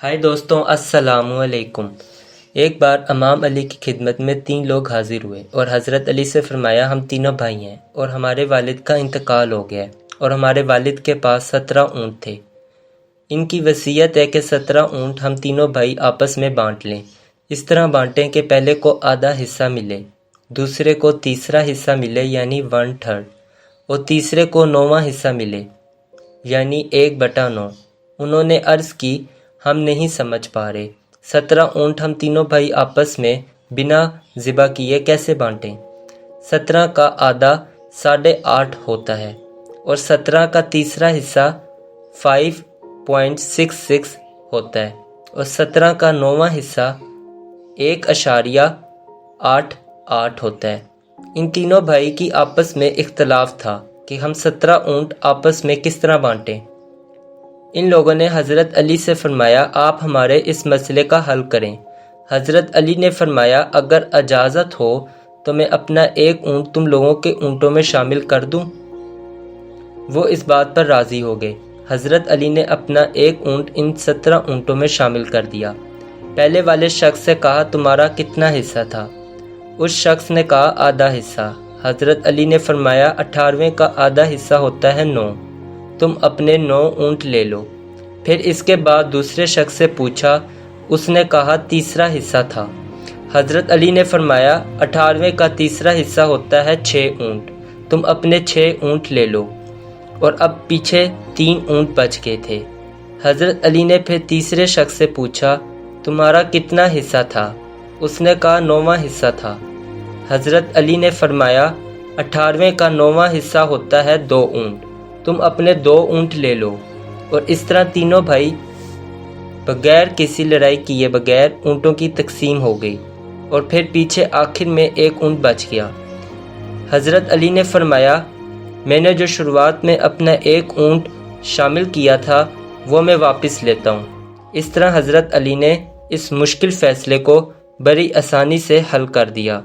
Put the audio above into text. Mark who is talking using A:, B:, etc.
A: ہائے دوستوں، السلام علیکم۔ ایک بار امام علی کی خدمت میں 3 لوگ حاضر ہوئے اور حضرت علی سے فرمایا، ہم تینوں بھائی ہیں اور ہمارے والد کا انتقال ہو گیا ہے اور ہمارے والد کے پاس 17 اونٹ تھے۔ ان کی وصیت ہے کہ 17 اونٹ ہم تینوں بھائی آپس میں بانٹ لیں۔ اس طرح بانٹیں کہ پہلے کو آدھا حصہ ملے، دوسرے کو تیسرا حصہ ملے یعنی 1/3، اور تیسرے کو 9واں حصہ ملے یعنی 1/9۔ انہوں نے عرض کی، ہم نہیں سمجھ پا رہے، 17 اونٹ ہم تینوں بھائی آپس میں بنا ذبح کیے کیسے بانٹیں؟ 17 کا آدھا 8.5 ہوتا ہے اور 17 کا تیسرا حصہ 5.66 ہوتا ہے اور 17 کا 9واں حصہ 1.88 ہوتا ہے۔ ان تینوں بھائی کی آپس میں اختلاف تھا کہ ہم 17 اونٹ آپس میں کس طرح بانٹیں۔ ان لوگوں نے حضرت علی سے فرمایا، آپ ہمارے اس مسئلے کا حل کریں۔ حضرت علی نے فرمایا، اگر اجازت ہو تو میں اپنا 1 اونٹ تم لوگوں کے اونٹوں میں شامل کر دوں۔ وہ اس بات پر راضی ہو گئے۔ حضرت علی نے اپنا 1 اونٹ ان 17 اونٹوں میں شامل کر دیا۔ پہلے والے شخص سے کہا، تمہارا کتنا حصہ تھا؟ اس شخص نے کہا، آدھا حصہ۔ حضرت علی نے فرمایا، 18ویں کا آدھا حصہ ہوتا ہے 9، تم اپنے 9 اونٹ لے لو۔ پھر اس کے بعد دوسرے شخص سے پوچھا، اس نے کہا تیسرا حصہ تھا۔ حضرت علی نے فرمایا، 18ویں کا تیسرا حصہ ہوتا ہے 6 اونٹ، تم اپنے 6 اونٹ لے لو، اور اب پیچھے 3 اونٹ بچ گئے تھے۔ حضرت علی نے پھر تیسرے شخص سے پوچھا، تمہارا کتنا حصہ تھا؟ اس نے کہا 9واں حصہ تھا۔ حضرت علی نے فرمایا، 18ویں کا 9واں حصہ ہوتا ہے 2 اونٹ، تم اپنے 2 اونٹ لے لو، اور اس طرح تینوں بھائی بغیر کسی لڑائی کیے بغیر اونٹوں کی تقسیم ہو گئی، اور پھر پیچھے آخر میں 1 اونٹ بچ گیا۔ حضرت علی نے فرمایا، میں نے جو شروعات میں اپنا 1 اونٹ شامل کیا تھا وہ میں واپس لیتا ہوں۔ اس طرح حضرت علی نے اس مشکل فیصلے کو بڑی آسانی سے حل کر دیا۔